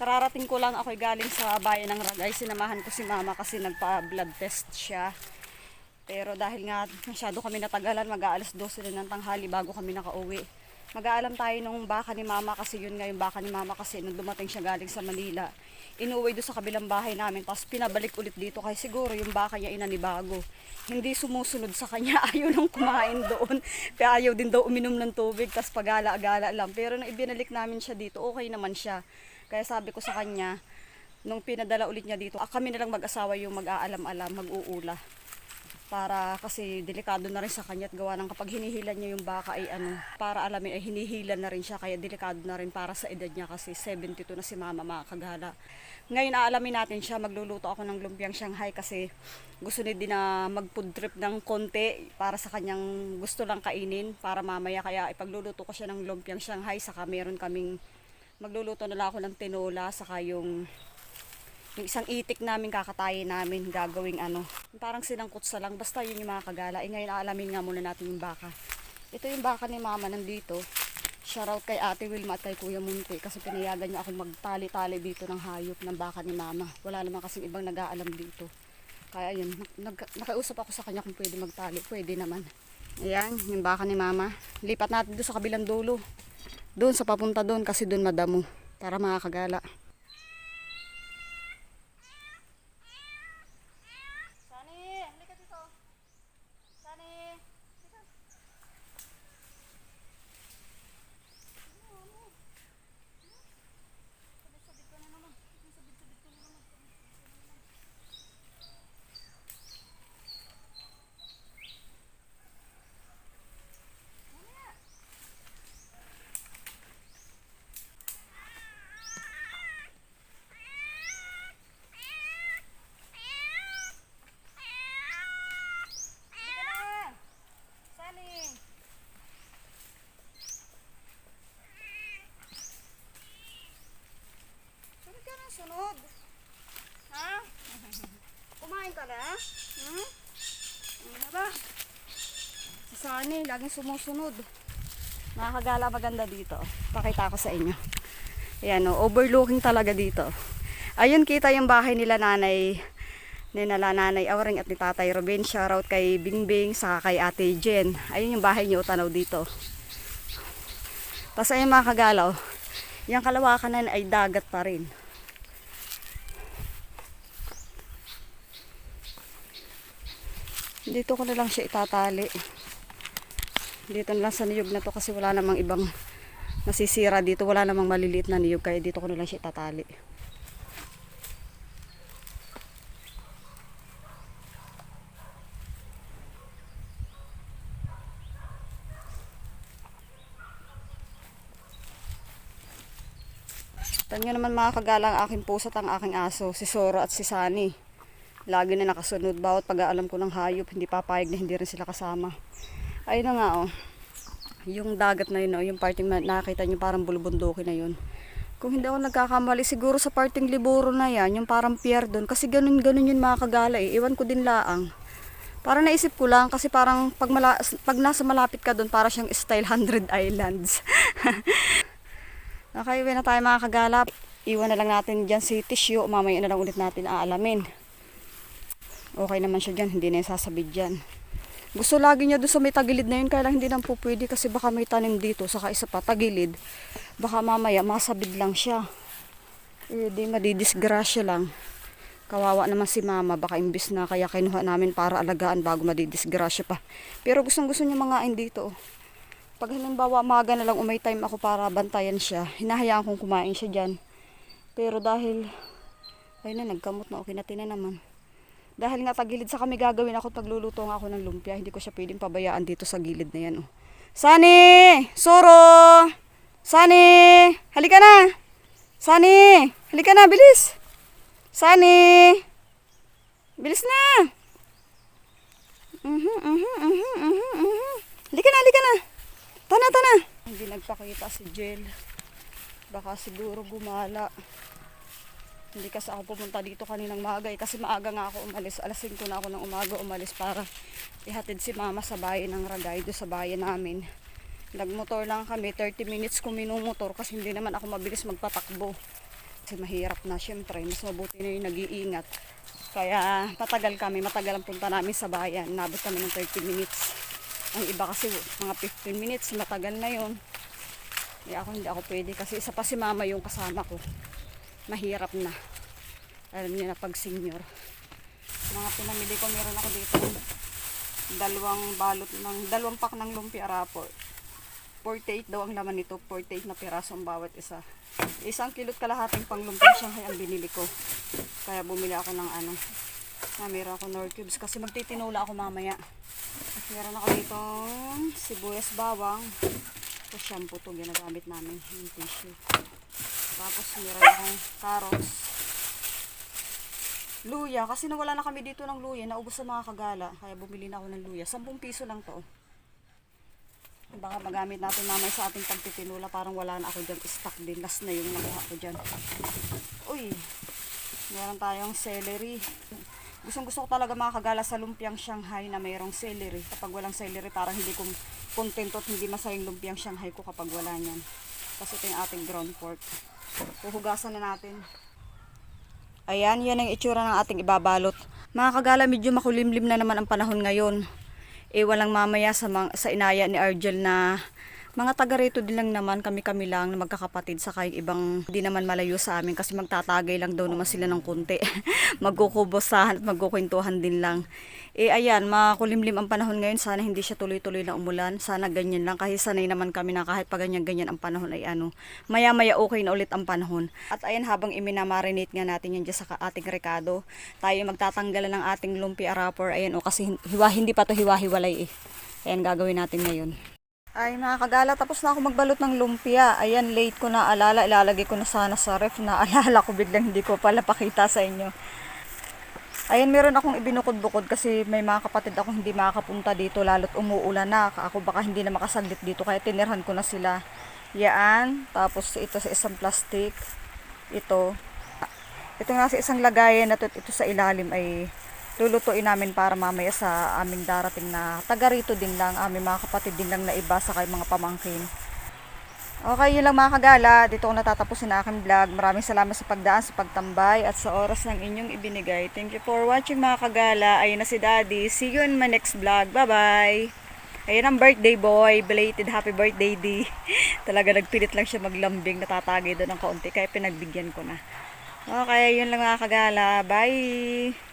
Kararating ko lang, ako'y galing sa bayan ng Ragay. Sinamahan ko si mama kasi nagpa-blood test siya. Pero dahil nga masyado kami natagalan, mag-aalas 12 na ng tanghali bago kami nakauwi. Mag-aalam tayo nung baka ni mama kasi yun nga yung baka ni mama kasi nung dumating siya galing sa Manila. Inuwi doon sa kabilang bahay namin, tapos pinabalik ulit dito kasi siguro yung baka niya inanibago. Hindi sumusunod sa kanya, ayaw nang kumain doon. Kaya ayaw din daw uminom ng tubig, tapos pagala-gala lang. Pero nung ibinalik namin siya dito, okay naman siya. Kaya sabi ko sa kanya, nung pinadala ulit niya dito, kami na lang mag-asawa yung mag-aalam-alam, mag-uula. Para kasi delikado na rin sa kanya at gawa ng kapag hinihilan niya yung baka ay para alamin ay hinihilan na rin siya. Kaya delikado na rin para sa edad niya kasi 72 na si mama, mga kagala. Ngayon aalamin natin siya, magluluto ako ng lumpiang Shanghai kasi gusto niya din na mag-food trip ng konti para sa kanyang gusto lang kainin para mamaya. Kaya ipagluluto ko siya ng lumpiang Shanghai, saka meron kaming magluluto na lang ako ng tinola, saka yung isang itik namin kakatayin namin gagawing parang sinangkot sa lang, basta yun yung mga kagala. Ngayon aalamin nga muna natin yung baka. Ito yung baka ni mama nandito. Shoutout kay Ate Wilma at kay Kuya Munti kasi pinayagan niya akong magtali-tali dito ng hayop ng baka ni mama. Wala naman kasing ibang nag-aalam dito. Kaya yun, nakiusap ako sa kanya kung pwede magtali. Pwede naman. Ayan, yung baka ni mama. Lipat natin doon sa kabilang dulo. Doon sa papunta doon kasi doon madamo para makakagala. Sani, halika dito. Sani, halika. Sabit-sabit ka na naman. Sabit-sabit ka na naman. Sunod. Ha? Kumain ka na? Ano ba? Si Sunny, laging sumusunod. Mga kagala, maganda dito. Pakita ko sa inyo. Ayan o, overlooking talaga dito. Ayun, kita yung bahay nila nanay Auring at ni Tatay Ruben. Shoutout kay Bingbing, saka kay Ate Jen. Ayun yung bahay niyo, tanaw dito. Tapos ayun mga kagala, yung kalawakan na ay dagat pa rin. Dito ko na lang siya itatali. Dito na lang sa niyog na to kasi wala namang ibang nasisira dito. Wala namang maliliit na niyog kaya dito ko na lang siya itatali. Tanyo naman mga kagalang aking puso at ang aking aso, si Soro at si Sunny. Lagi na nakasunod. Bawat pag-aalam ko ng hayop, hindi papayag na hindi rin sila kasama. Ayun na nga yung dagat na yun yung parting nakita nyo parang bulubundukin na yun. Kung hindi ako nagkakamali, siguro sa parting Liboro na yan, yung parang pier doon. Kasi ganun yun mga kagala Iwan ko din laang. Parang naisip ko lang kasi parang pag nasa malapit ka doon, para siyang style 100 Islands. Okay, uwi na tayo mga kagala. Iwan na lang natin dyan si tissue. Mamaya na lang ulit natin aalamin. Okay naman siya dyan, hindi na yung sasabid dyan. Gusto lagi niya doon sa may tagilid na yun, kaya lang hindi nang po pwede kasi baka may tanim dito, saka isa pa tagilid. Baka mamaya masabid lang siya. Di madidisgrasya lang. Kawawa naman si mama, baka imbis na kaya kinuha namin para alagaan bago madidisgrasya pa. Pero gustong gusto niya mga dito. Pag halimbawa maga na lang umay time ako para bantayan siya, hinahayaan kong kumain siya dyan. Pero dahil, ayun na, nagkamot na, okay na naman. Dahil nga tagilid sa kami gagawin ako, pagluluto nga ako ng lumpia, hindi ko siya pwedeng pabayaan dito sa gilid na yan. Sunny! Soro! Sunny! Halika na! Sunny! Halika na, bilis! Sunny! Bilis na! Halika na! Tana! Hindi nagpakita si Jel. Baka siguro gumala. Hindi kasi ako pumunta dito kaninang maaga kasi maaga nga ako umalis. Alas 5 na ako ng umaga umalis para ihatid si mama sa bayan ng Ragay, doon sa bayan namin. Nagmotor lang kami, 30 minutes kung minumotor kasi hindi naman ako mabilis magpatakbo. Kasi mahirap na, syempre, mas mabuti na yung nag-iingat. Kaya matagal ang punta namin sa bayan. Nabot kami ng 30 minutes. Ang iba kasi mga 15 minutes, matagal na yun. Ako hindi ako pwede kasi isa pa si mama yung kasama ko. Mahirap na. Alam niyo na pag senior. Mga pinamili ko, meron ako dito dalawang pack ng lumpia wrapper. 48 daw ang laman nito, 48 na piraso ang bawat isa. 1 kilot kalahating pang lumpia Shanghai ang binili ko. Kaya bumili ako ng meron ako nor cubes kasi magtitinula ako mamaya. At meron ako ditong sibuyas bawang. Ito shampoo to, ginagamit namin yung tissue. Tapos meron akong carrots. Luya, kasi nawala na kami dito ng luya, naubos sa mga kagala, kaya bumili na ako ng luya. 10 piso lang to. Baka magamit natin mamaya sa ating pagtitinula, parang wala na ako dyan, stock din, last na yung nakuha ko dyan. Uy, meron tayong celery. Gusto ko talaga mga kagala sa lumpiang Shanghai na mayroong celery. Kapag walang celery, parang hindi ko kontento at hindi masayang lumpiang Shanghai ko kapag wala nyan. Kasi ito yung ating ground pork. Puhugasan na natin. Ayan, yan ang itsura ng ating ibabalot. Mga kagala, medyo makulimlim na naman ang panahon ngayon. Walang mamaya sa inaya ni Argel na mga taga rito din lang naman, kami lang na magkakapatid sa kayong ibang di naman malayo sa amin kasi magtatagay lang daw naman sila ng konti. Magkukubosahan at magkukwentuhan din lang. Ayan, makulimlim ang panahon ngayon. Sana hindi siya tuloy-tuloy na umulan. Sana ganyan lang kasi sanay naman kami na kahit pa ganyan ang panahon ay maya-maya okay na ulit ang panahon. At ayan, habang iminamarinate nga natin yan dyan sa ating rekado, tayo magtatanggalan ng ating lumpia wrapper. Ayan kasi hindi pa to hiwa-hiwalay Ayan, gagawin natin ngayon. Ay mga kagala, tapos na ako magbalot ng lumpia. Ayan, late ko na alala. Ilalagay ko na sana sa ref. Naalala ko biglang hindi ko pala pakita sa inyo. Ayan, meron akong ibinukod-bukod kasi may mga kapatid akong hindi makakapunta dito lalo't umuulan na. Ako baka hindi na makasaglit dito kaya tinirhan ko na sila. Yan, tapos ito sa isang plastic. Ito nga sa isang lagayan na ito sa ilalim ay lulutuin namin para mamaya sa aming darating na taga rito din lang, aming mga kapatid din lang na iba sa kay mga pamangkin. Okay, yun lang mga kagala. Dito ko natatapusin na aking vlog. Maraming salamat sa pagdaan, sa pagtambay at sa oras ng inyong ibinigay. Thank you for watching mga kagala. Ayun na si Daddy. See you in my next vlog. Bye-bye. Ayun ang birthday boy. Belated happy birthday D. Talaga nagpilit lang siya maglambing. Natatagay doon ng kaunti kaya pinagbigyan ko na. Okay, yun lang mga kagala. Bye!